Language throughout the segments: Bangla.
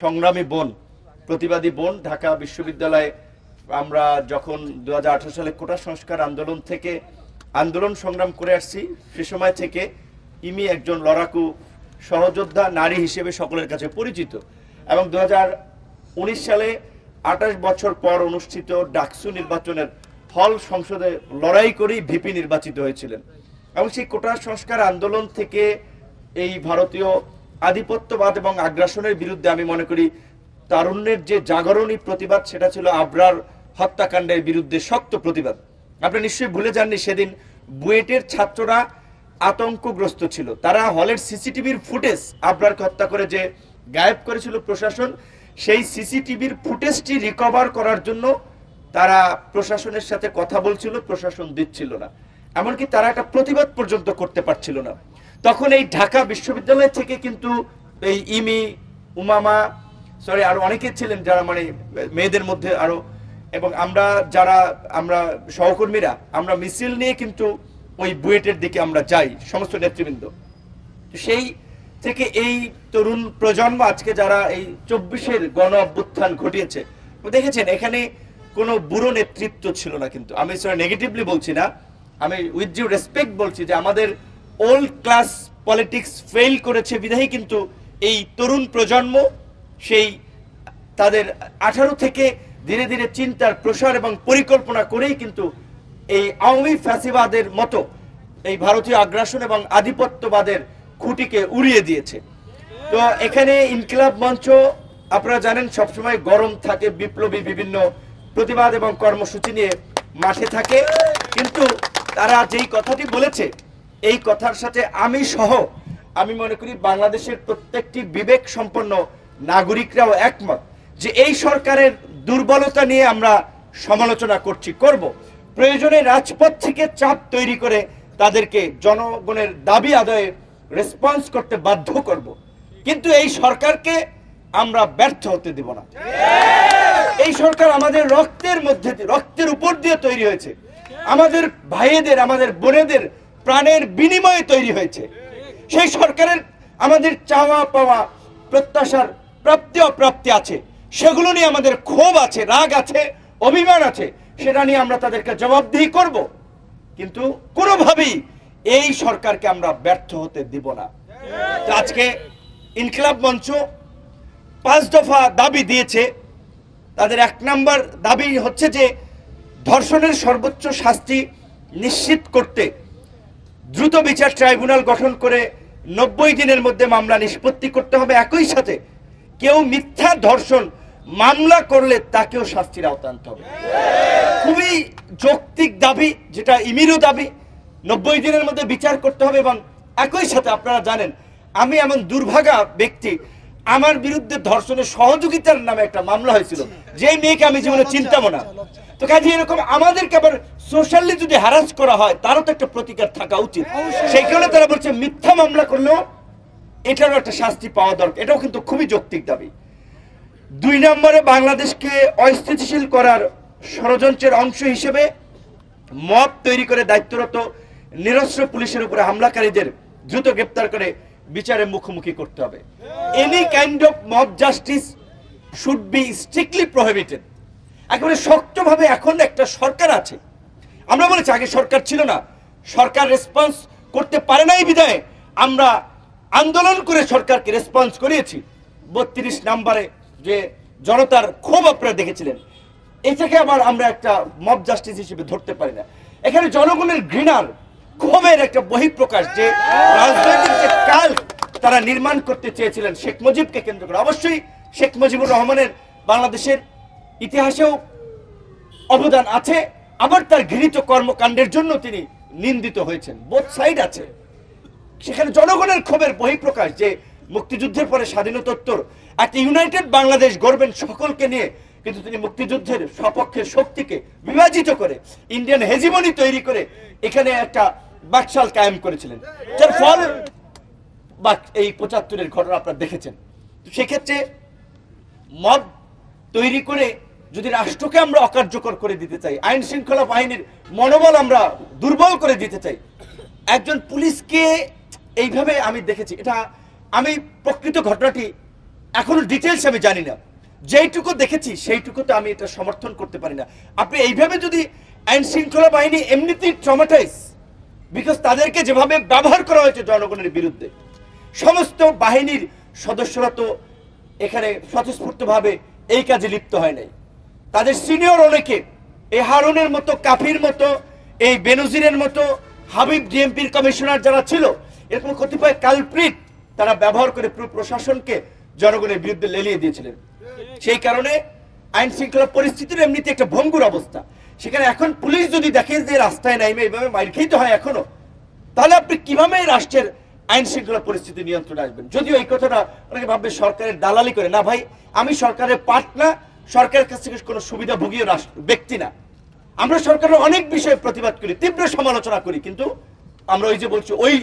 সংগ্রামী বোন, প্রতিবাদী বোন। ঢাকা বিশ্ববিদ্যালয়ে আমরা যখন 2018 সালে কোটা সংস্কার আন্দোলন থেকে আন্দোলন সংগ্রাম করে আসছি, সে সময় থেকে ইমি একজন লড়াকু সহযোদ্ধা নারী হিসেবে সকলের কাছে পরিচিত। এবং 2019 সালে 28 বছর পর অনুষ্ঠিত ডাকসু নির্বাচনের হল সংসদে লড়াই করেই ভিপি নির্বাচিত হয়েছিলেন। এবং সেই কোটা সংস্কার আন্দোলন থেকে এই ভারতীয় আধিপত্যবাদ এবং আগ্রাসনের বিরুদ্ধে আমি মনে করি তারুণ্যের যে জাগরণী প্রতিবাদ, সেটা ছিল আবরার হত্যাকাণ্ডের বিরুদ্ধে শক্ত প্রতিবাদ। আপনি নিশ্চয়ই ভুলে যাননি, সেদিন বুয়েটের ছাত্ররা আতঙ্কগ্রস্ত ছিল। তারা হলের সিসিটিভির ফুটেজ আবরারকে হত্যা করে যে গায়েব করেছিল প্রশাসন, সেই সিসিটিভির ফুটেজটি রিকভার করার জন্য তারা প্রশাসনের সাথে কথা বলছিল, প্রশাসন দিচ্ছিল না। এমনকি তারা একটা প্রতিবাদ পর্যন্ত করতে পারছিল না। তখন এই ঢাকা বিশ্ববিদ্যালয় থেকে কিন্তু এই ইমি, উমামা, আরো অনেকে ছিলেন যারা মানে মেয়েদের মধ্যে আরো, এবং আমরা সহকর্মীরা আমরা মিছিল নিয়ে কিন্তু ওই বুয়েটের দিকে আমরা যাই, সমস্ত নেতৃবৃন্দ। সেই থেকে এই তরুণ প্রজন্ম আজকে যারা এই 24-এর গণ অভ্যুত্থান ঘটিয়েছে, দেখেছেন এখানে কোনো বুড়ো নেতৃত্ব ছিল না। কিন্তু আমি নেগেটিভলি বলছি না, আমি উইথ ডিউ রেসপেক্ট বলছি যে আমাদের ওল্ড ক্লাস পলিটিক্স ফেল করেছে বিধায় কিন্তু এই তরুণ প্রজন্ম সেই তাদের 18 থেকে ধীরে ধীরে চিন্তার প্রসার এবং পরিকল্পনা করেই কিন্তু এই আওয়ামী ফ্যাসিবাদের মতো এই ভারতীয় আগ্রাসন এবং আধিপত্যবাদের খুঁটিকে উড়িয়ে দিয়েছে। তো এখানে ইনকিলাব মঞ্চ আপনারা জানেন সবসময় গরম থাকে, বিপ্লবী বিভিন্ন প্রতিবাদ এবং কর্মসূচি নিয়ে মাঠে থাকে। কিন্তু তারা যেই কথাটি বলেছে, এই কথার সাথে আমি মনে করি বাংলাদেশের প্রত্যেকটি বিবেক সম্পন্ন নাগরিকরাও একমত যে এই সরকারের দুর্বলতা নিয়ে আমরা সমালোচনা করব। প্রয়োজনে রাজপথ থেকে চাপ তৈরি করে তাদেরকে জনগণের দাবি আদায়ে রেসপন্স করতে বাধ্য করব। কিন্তু এই সরকারকে আমরা ব্যর্থ হতে দেব না। এই সরকার আমাদের রক্তের উপর দিয়ে তৈরি হয়েছে, আমাদের ভাইয়েদের, আমাদের বোনেদের প্রাণের বিনিময়ে তৈরি হয়েছে। সেই সরকারের আমাদের চাওয়া পাওয়া, প্রত্যাশার প্রাপ্তি অপ্রাপ্তি আছে, সেগুলো নিয়ে আমাদের ক্ষোভ আছে, রাগ আছে, অভিমান আছে, সেটা নিয়ে আমরা তাদেরকে জবাবদিহি করব। কিন্তু কোনোভাবেই এই সরকারকে আমরা ব্যর্থ হতে দিব না। আজকে ইনকিলাব মঞ্চ 5 দফা দাবি দিয়েছে। তাদের 1 নম্বর দাবি হচ্ছে যে ধর্ষণের সর্বোচ্চ শাস্তি নিশ্চিত করতে দ্রুত বিচার ট্রাইব্যুনাল গঠন করে 90 দিনের মধ্যে মামলা নিষ্পত্তি করতে হবে। একই সাথে কেউ মিথ্যা ধর্ষণ মামলা করলে তাকেও শাস্তির আওতায় আনতে হবে। খুবই যৌক্তিক দাবি, যেটা ইমিরও দাবি। 90 দিনের মধ্যে বিচার করতে হবে। এবং একই সাথে আপনারা জানেন আমি এমন দুর্ভাগা ব্যক্তি, আমার বিরুদ্ধে ধর্ষণের সহযোগিতার নামে একটা মামলা হয়েছিল, যে মেয়েকে আমি জীবনে চিনতাম না। তো কাজে এরকম আমাদেরকে আবার সোশ্যালি যদি হ্যারাস করা হয়, তারও তো একটা প্রতিকার থাকা উচিত। সেই কারণে তারা বলছে মিথ্যা মামলা করলেও এটারও একটা শাস্তি পাওয়া দরকার। এটাও কিন্তু খুবই যৌক্তিক দাবি। 2 নম্বরে বাংলাদেশকে অস্থিতিশীল করার ষড়যন্ত্রের অংশ হিসেবে মব তৈরি করে দায়িত্বরত নিরস্ত্র পুলিশের উপরে হামলাকারীদের দ্রুত গ্রেপ্তার করে বিচারের মুখোমুখি করতে হবে। Any kind of mob justice should be strictly prohibited. একেবারে শক্তভাবে এখন একটা সরকার আছে, আমরা বলেছি আগে সরকার ছিল না, সরকার রেসপন্স করতে পারে নাই বিধায় আমরা আন্দোলন করে সরকারকে রেসপন্স করিয়েছি। 32 নম্বরে যে জনতার ক্ষোভ আপনারা দেখেছিলেন, এটাকে আবার আমরা একটা মব জাস্টিস হিসেবে ধরতে পারি না। এখানে জনগণের ঘৃণার ক্ষোভের একটা বহিঃপ্রকাশ, যে রাজনৈতিক যে কাল তারা নির্মাণ করতে চেয়েছিলেন শেখ মুজিবকে কেন্দ্র করে। অবশ্যই শেখ মুজিবুর রহমানের বাংলাদেশের ইতিহাসেও অবদান আছে, আবার তার ঘৃণিত কর্মকাণ্ডের জন্য তিনি নিন্দিত হয়েছেন। বোথ সাইড আছে। সেখানে জনগণের ক্ষোভের বহিঃপ্রকাশ, যে মুক্তিযুদ্ধের পরে স্বাধীনতোত্তর একটা ইউনাইটেড বাংলাদেশ গড়বেন সকলকে নিয়ে, কিন্তু তিনি মুক্তিযুদ্ধের সপক্ষের শক্তিকে বিভাজিত করে ইন্ডিয়ান হেজিমনি তৈরি করে এখানে একটা বাকশাল কায়েম করেছিলেন, যার ফল এই 75-এর ঘটনা আপনারা দেখেছেন। সেক্ষেত্রে মব তৈরি করে যদি রাষ্ট্রকে আমরা অকার্যকর করে দিতে চাই, আইন শৃঙ্খলা বাহিনীর মনোবল আমরা দুর্বল করে দিতে চাই, একজন পুলিশকে এইভাবে আমি দেখেছি। এটা আমি প্রকৃত ঘটনাটি এখনো ডিটেলস আমি জানি না, যেইটুকু দেখেছি সেইটুকুতে আমি এটা সমর্থন করতে পারি না। আপনি এইভাবে যদি আইন শৃঙ্খলা বাহিনী এমনিতেই ট্রমাটাইজ, বিকজ তাদেরকে যেভাবে ব্যবহার করা হয়েছে জনগণের বিরুদ্ধে, সমস্ত বাহিনীর সদস্যরা তো এখানে স্বতঃস্ফূর্তভাবে এই কাজে লিপ্ত হয় নাই। তাদের সিনিয়র অনেকে, এই হারুনের মতো, কাফির মতো, এই বেনজিরের মতো, হাবিব ডিএমপির কমিশনার যারা ছিল, এরকম কতিপয় কালপ্রিট তারা ব্যবহার করে পুরো প্রশাসনকে জনগণের বিরুদ্ধে লেলিয়ে দিয়েছিলেন। সেই কারণে আইন শৃঙ্খলা পরিস্থিতির এমনিতে একটা ভঙ্গুর অবস্থা। সেখানে এখন পুলিশ যদি দেখে যে রাস্তায় নাইমে এইভাবে মাইর খেতে হয় এখনো, তাহলে আপনি কিভাবে রাষ্ট্রের আইন শৃঙ্খলা পরিস্থিতি নিয়ন্ত্রণে আসবেন? যদিও এই কথাটা অনেকে ভাববে সরকারের দালালি করে। না ভাই, আমি সরকারের পার্ট না, সরকারের কাছ থেকে কোনো সুবিধা ভোগীয় ব্যক্তি না। আমরা সরকারের অনেক বিষয়ে প্রতিবাদ করি, তীব্র সমালোচনা করি, কিন্তু আমরা ওই যে বলছি ওই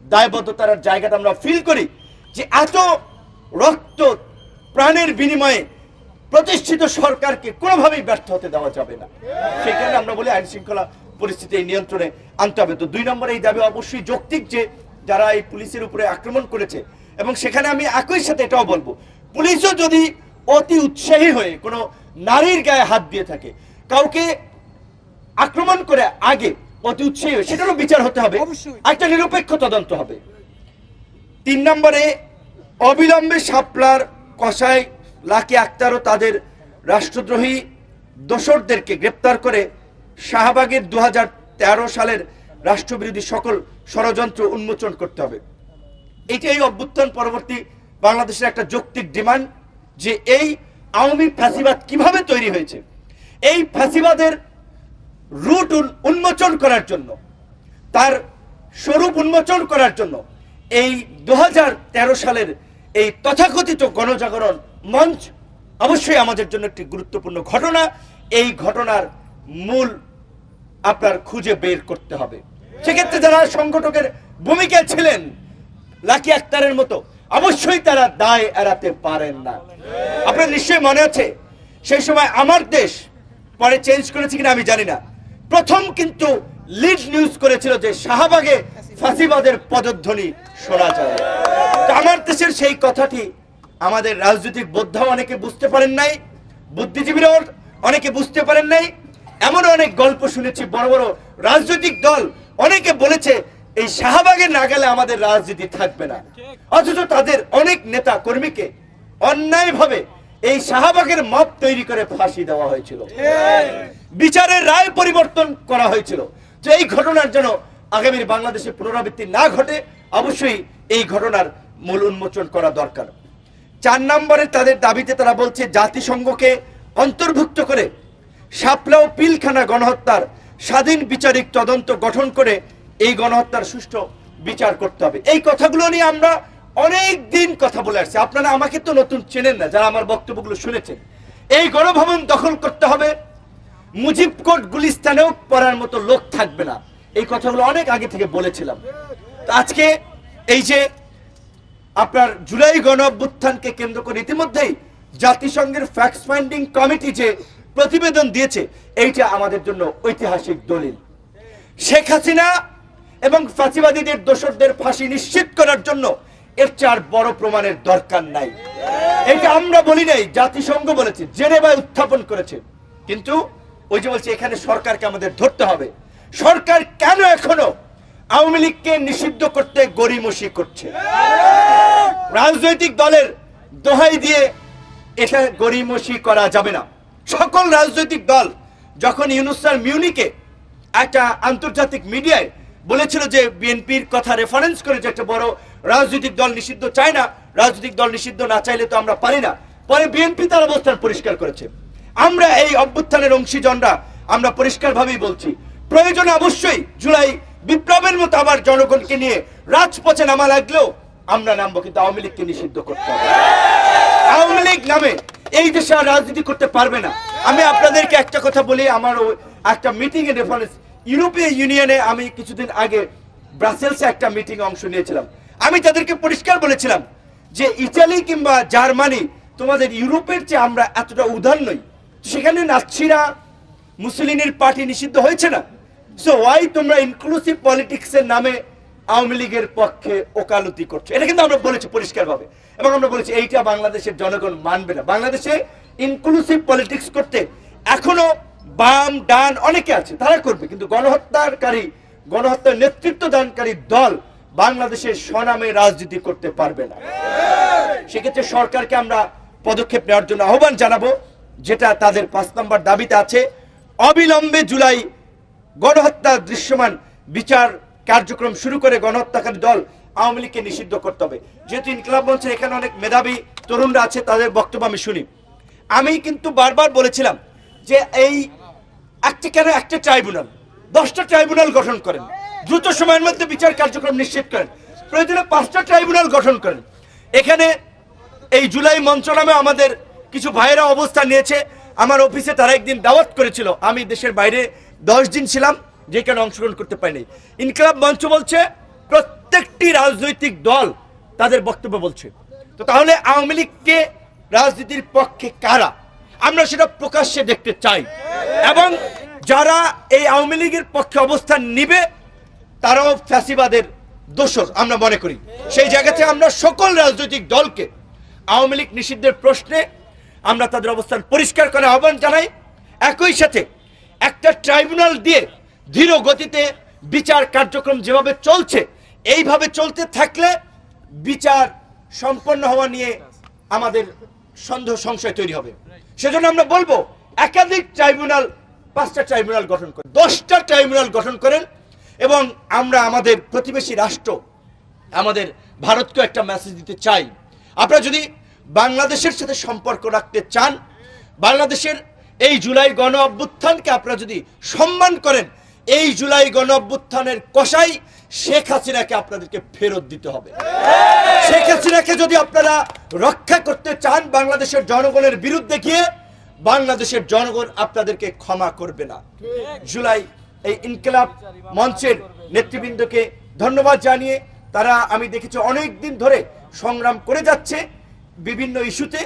দায়বদ্ধতার জায়গাটা আমরা ফিল করি যে এত রক্ত প্রাণের বিনিময়ে প্রতিষ্ঠিত সরকারকে কোনোভাবেই ব্যর্থ হতে দেওয়া যাবে না। সেই কারণে আমরা বলি আইন শৃঙ্খলা পরিস্থিতি এই নিয়ন্ত্রণে আনতে হবে। তো 2 নম্বরে এই দাবি অবশ্যই যৌক্তিক, যে যারা এই পুলিশের উপরে আক্রমণ করেছে, এবং সেখানে আমি একই সাথে এটাও বলবো, পুলিশও যদি অতি উৎসাহী হয়ে কোনো নারীর গায়ে হাত দিয়ে থাকে, কাউকে আক্রমণ করে আগে অতি উৎসাহী হয়ে, সেটারও বিচার হতে হবে, একটা নিরপেক্ষ তদন্ত হবে। 3 নম্বরে অবিলম্বে শাপলার কসাই লাকি আক্তার ও তাদের রাষ্ট্রদ্রোহী দোসরদেরকে গ্রেপ্তার করে শাহবাগের 2013 সালের রাষ্ট্রবিরোধী সকল ষড়যন্ত্র উন্মোচন করতে হবে। এইটা এই অভ্যুত্থান পরবর্তী বাংলাদেশের একটা যৌক্তিক ডিমান্ড, যে এই আওয়ামী ফ্যাসিবাদ কিভাবে তৈরি হয়েছে, এই ফ্যাসিবাদের রুট উন্মোচন করার জন্য, তার স্বরূপ উন্মোচন করার জন্য এই 2013 সালের এই তথাকথিত গণজাগরণ মঞ্চ অবশ্যই আমাদের জন্য একটি গুরুত্বপূর্ণ ঘটনা। এই ঘটনার মূল আপনার খুঁজে বের করতে হবে। সেক্ষেত্রে যারা সংগঠকের ভূমিকায় ছিলেন লাকি আক্তারের মতো, অবশ্যই তারা দায় এড়াতে পারেন না। আপনার নিশ্চয়ই মনে আছে সেই সময় আমার দেশ, পরে চেঞ্জ করেছে কিনা আমি জানি না, প্রথম কিন্তু লিড নিউজ করেছিল যে শাহবাগে ফাঁসিবাদের পদধ্বনি শোনা যায়। আমার দেশের সেই কথাটি আমাদের রাজনৈতিক বোদ্ধা অনেকে বুঝতে পারেন নাই, বুদ্ধিজীবীরাও অনেকে বুঝতে পারেন নাই। এমন অনেক গল্প শুনেছি, বড় বড় রাজনৈতিক দল অনেকে বলেছে এই শাহবাগে না গেলে আমাদের রাজনীতি থাকবে না, অথচ তাদের অনেক নেতা কর্মীকে অন্যায়ভাবে এই শাহবাগের মত তৈরি করে ফাঁসি দেওয়া হয়েছিল, বিচারের রায় পরিবর্তন করা হয়েছিল। যে এই ঘটনার জন্য আগামীর বাংলাদেশে পুনরাবৃত্তি না ঘটে, অবশ্যই এই ঘটনার মূল উন্মোচন করা দরকার। 4 নম্বরে তাদের দাবিতে তারা বলছে জাতিসংঘকে অন্তর্ভুক্ত করে শাপলা ও পিলখানা গণহত্যার স্বাধীন বিচারিক তদন্ত গঠন করে এই গণহত্যার সুষ্ঠু বিচার করতে হবে। এই কথাগুলো নিয়ে আমরা অনেক দিন কথা বলে আসছি। আপনারা আমাকে তো নতুন চেনেন না, যারা আমার বক্তব্যগুলো শুনেছেন। এই গণভবন দখল করতে হবে, মুজিব কোর্ট গুলিস্তানেও পড়ার মতো লোক থাকবে না, এই কথাগুলো অনেক আগে থেকে বলেছিলাম। আজকে এই যে আপনার জুলাই গণ অভ্যুত্থানকে কেন্দ্র করে ইতিমধ্যেই জাতিসংঘের ফ্যাক্ট ফাইন্ডিং কমিটি যে প্রতিবেদন দিয়েছে, এইটা আমাদের জন্য ঐতিহাসিক দলিল। শেখ হাসিনা এবং ফাঁসিবাদীদের দোসরদের ফাঁসি নিশ্চিত করার জন্য এর চেয়ে আর বড় প্রমাণের দরকার নাই। এটা আমরা বলি নাই, জাতিসংঘ বলেছে, জেনেভায় উত্থাপন করেছে। কিন্তু ওই যে বলছে এখানে সরকারকে আমাদের ধরতে হবে। সরকার কেন এখনো আওয়ামী লীগকে নিষিদ্ধ করতে গড়িমসি করছে? রাজনৈতিক দলের দোহাই দিয়ে এটা গড়িমসি করা যাবে না। সকল রাজনৈতিক দল যখন ইউনূস স্যার মিউনিকে একটা আন্তর্জাতিক মিডিয়ায় বলেছিল যে বিএনপির কথা রেফারেন্স করে যে একটা বড় রাজনৈতিক দল নিষিদ্ধ চায় না, রাজনৈতিক দল নিষিদ্ধ না চাইলে তো আমরা পারি না, পরে বিএনপি তার অবস্থান পরিষ্কার করেছে। আমরা এই অভ্যুত্থানের অংশীজনরা আমরা পরিষ্কারভাবেই বলছি, প্রয়োজনে অবশ্যই জুলাই বিপ্লবের মতো আবার জনগণকে নিয়ে রাজপথে নামা লাগলেও আমরা নামবো, কিন্তু আওয়ামী লীগকে নিষিদ্ধ করতে হবে। আওয়ামী লীগ নামে এই দেশে আর রাজনীতি করতে পারবে না। আমি আপনাদেরকে একটা কথা বলি, আমার একটা মিটিং এ রেফারেন্স, ইউরোপীয় ইউনিয়নে আমি কিছুদিন আগে ব্রাসেলসে একটা মিটিং অংশ নিয়েছিলাম। আমি তাদেরকে পরিষ্কার বলেছিলাম যে ইতালি কিংবা জার্মানি, তোমাদের ইউরোপের চেয়ে আমরা এতটা উদার নই, সেখানে নাৎসিরা মুসলিনের পার্টি নিষিদ্ধ হয়েছে না, সো ওয়াই তোমরা ইনক্লুসিভ পলিটিক্স এর নামে আওয়ামী লীগের পক্ষে ওকালতি করছে। এটা কিন্তু আমরা বলেছি পরিষ্কারভাবে, এবং আমরা বলেছি এইটা বাংলাদেশের জনগণ মানবে না। বাংলাদেশে ইনক্লুসিভ পলিটিক্স করতে এখনো বাম ডান অনেকে আছে, তারা করবে, কিন্তু গণহত্যার নেতৃত্ব দানকারী দল বাংলাদেশের স্বনামে রাজনীতি করতে পারবে না। সেক্ষেত্রে সরকারকে আমরা পদক্ষেপ নেওয়ার জন্য আহ্বান জানাবো, যেটা তাদের 5 নম্বর দাবিতে আছে, অবিলম্বে জুলাই গণহত্যা দৃশ্যমান বিচার কার্যক্রম শুরু করে গণহত্যাকারী দল আওয়ামী লীগকে নিষিদ্ধ করতে হবে। যেহেতু ইনকিলাব মঞ্চের এখানে অনেক মেধাবী তরুণরা আছে, তাদের বক্তব্য আমি শুনি। আমি কিন্তু বারবার বলেছিলাম যে এই একটা ট্রাইব্যুনাল, 10টা ট্রাইব্যুনাল গঠন করেন, দ্রুত সময়ের মধ্যে বিচার কার্যক্রম নিশ্চিত করেন, প্রয়োজনে 5টা ট্রাইব্যুনাল গঠন করেন। এখানে এই জুলাই মঞ্চ নামে আমাদের কিছু ভাইয়েরা অবস্থান নিয়েছে। আমার অফিসে তারা একদিন দাওয়াত করেছিল, আমি দেশের বাইরে 10 দিন ছিলাম, যেখানে অংশগ্রহণ করতে পারিনি। ইনকিলাব মঞ্চ বলছে প্রত্যেকটি রাজনৈতিক দল তাদের বক্তব্য বলছে। তো তাহলে আওয়ামী লীগকে রাজনীতির পক্ষে কারা, আমরা সেটা প্রকাশ্যে দেখতে চাই, এবং যারা এই আওয়ামী লীগের পক্ষে অবস্থান নিবে তারাও ফ্যাসিবাদের দোষর আমরা মনে করি। সেই জায়গাতে আমরা সকল রাজনৈতিক দলকে আওয়ামী লীগ নিষিদ্ধের প্রশ্নে আমরা তাদের অবস্থান পরিষ্কার করে আহ্বান জানাই। একই সাথে একটা ট্রাইব্যুনাল দিয়ে ধীর গতিতে বিচার কার্যক্রম যেভাবে চলছে, এইভাবে চলতে থাকলে বিচার সম্পন্ন হওয়া নিয়ে আমাদের সন্দেহ সংশয় তৈরি হবে। সেজন্য আমরা বলবো একাধিক ট্রাইব্যুনাল, 5টা ট্রাইব্যুনাল গঠন করেন, 10টা ট্রাইব্যুনাল গঠন করেন, এবং আমরা আমাদের প্রতিবেশী রাষ্ট্র আমাদের ভারতকে একটা মেসেজ দিতে চাই। আপনারা যদি বাংলাদেশের সাথে সম্পর্ক রাখতে চান, বাংলাদেশের এই জুলাই গণ অভ্যুত্থানকে আপনারা যদি সম্মান করেন, এই জুলাই গণ অভ্যুত্থানের কসাই শেখ হাসিনাকে আপনাদেরকে ফেরত দিতে হবে। শেখ হাসিনাকে যদি আপনারা রক্ষা করতে চান, বাংলাদেশের জনগণের বিরুদ্ধে গিয়ে বাংলাদেশের জনগণ আপনাদেরকে ক্ষমা করবে না। জুলাই এই ইনকিলাব মঞ্চের নেতৃবৃন্দকে ধন্যবাদ জানিয়ে, তারা আমি দেখেছি অনেক দিন ধরে সংগ্রাম করে যাচ্ছে বিভিন্ন ইস্যুতে।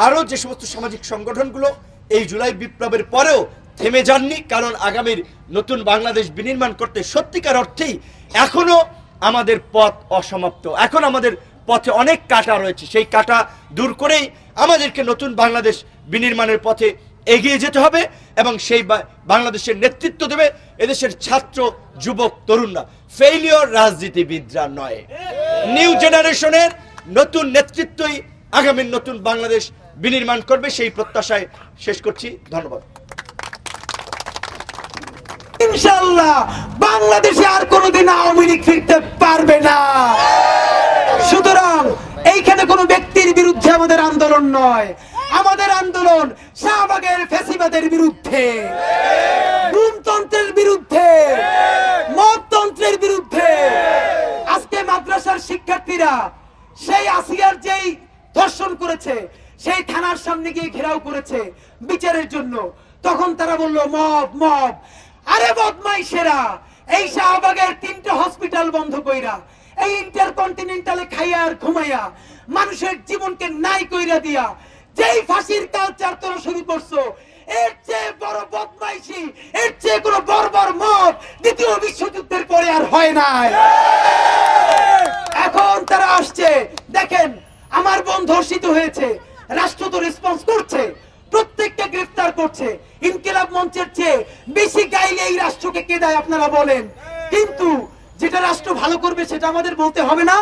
আরো যে সমস্ত সামাজিক সংগঠনগুলো এই জুলাই বিপ্লবের পরেও থেমে যাননি, কারণ আগামীর নতুন বাংলাদেশ বিনির্মাণ করতে সত্যিকার অর্থেই এখনো আমাদের পথ অসমাপ্ত, এখন আমাদের পথে অনেক কাঁটা রয়েছে। সেই কাঁটা দূর করেই আমাদেরকে নতুন বাংলাদেশ বিনির্মাণের পথে এগিয়ে যেতে হবে, এবং সেই বাংলাদেশের নেতৃত্ব দেবে এদেশের ছাত্র যুবক তরুণরা, ফেইলিওর রাজনীতিবিদরা নয়। নিউ জেনারেশনের নতুন নেতৃত্বই আগামীর নতুন বাংলাদেশ বিনির্মাণ করবে, সেই প্রত্যাশায় শেষ করছি। ধন্যবাদ। ইনশাআল্লাহ বাংলাদেশে আর কোনোদিন আওয়ামী লীগ ফিরতে পারবে না। সুতরাং এইখানে কোনো ব্যক্তির বিরুদ্ধে আমাদের আন্দোলন নয়, আমাদের আন্দোলন শাহবাগের ফ্যাসিবাদের বিরুদ্ধে, গুমতন্ত্রের বিরুদ্ধে, মবতন্ত্রের বিরুদ্ধে। আজকে মাদ্রাসার শিক্ষার্থীরা সেই আসিয়ার যেই ধর্ষণ করেছে, সেই থানার সামনে গিয়ে ঘেরাও করেছে বিচারের জন্য, তখন তারা বলল মব মব। আরে বদমাইশেরা, এই শাহবাগের 3টে হসপিটাল বন্ধ কইরা, এই ইন্টারকন্টিনেন্টালে খাইয়া আর ঘুমাইয়া মানুষের জীবনকে নাই কইরা দিয়া যেই ফাঁসির কালচার তোরা শুরু করছো, এর চেয়ে বড় বদমাইশি, এর চেয়ে কোনো বর্বর মব দ্বিতীয় বিশ্বযুদ্ধের পরে আর হয় নাই। এখন তারা আসছে, দেখেন আমার বোন ধর্ষিত হয়েছে, রাষ্ট্র তো রেসপন্স করছে, প্রত্যেকটা গ্রেফতার করছে। ইনকিলাব মঞ্চের চেয়ে বেশি গাইলে এই রাষ্ট্রকে কে দেয় আপনারা বলেন? কিন্তু যেটা রাষ্ট্র ভালো করবে সেটা আমাদের বলতে হবে না?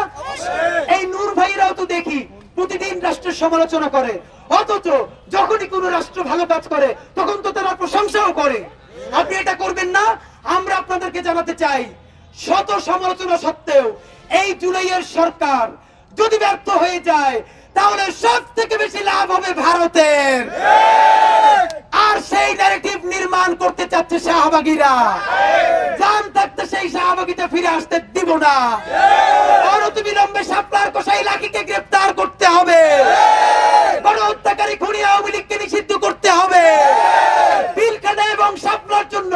এই নূর ভাইরাও তো দেখি প্রতিদিন রাষ্ট্রের সমালোচনা করে, অথচ যখনই কোনো রাষ্ট্র ভালো কাজ করে তখন তো তারা প্রশংসাও করে। আপনি এটা করবেন না। আমরা আপনাদেরকে জানাতে চাই, শত সমালোচনা সত্ত্বেও এই জুলাইয়ের সরকার যদি ব্যর্থ হয়ে যায়, তাহলে সব থেকে বেশি লাভ হবে ভারতের। আর সেই ন্যারেটিভ নির্মাণ করতে চাচ্ছে শাহবাগীরা। জান থাকতে সেই শাহবাগীতে ফিরে আসতে দিব না। অনতিবিলম্বে শাপলার কসাই লাকিকে গ্রেফতার করতে হবে, গণহত্যাকারী খুনি আওয়ামী লীগকে নিষিদ্ধ করতে হবে। পিলখানা এবং শাপলার জন্য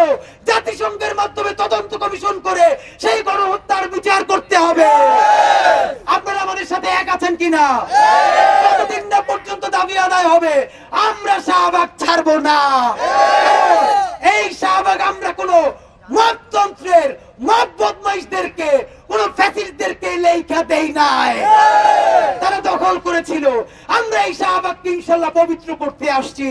জাতিসংঘের মাধ্যমে তদন্ত কমিশন করে সেই গণহত্যার বিচার করতে হবে। আপনারা আমাদের সাথে এক আছেন কিনা? কতদিন না পর্যন্ত দাবি আদায় হবে, আমরা শাহবাগ ছাড়বো না। এই শাহবাগ আমরা কোনো মপতন্ত্রের মপ বদমাইশদেরকে কোন ফ্যাসিস্টদেরকে লেখা দেই নাই। তারা দখল করেছিল, আমরা এই শাহবাগকে ইনশাআল্লাহ পবিত্র করতে আসছি।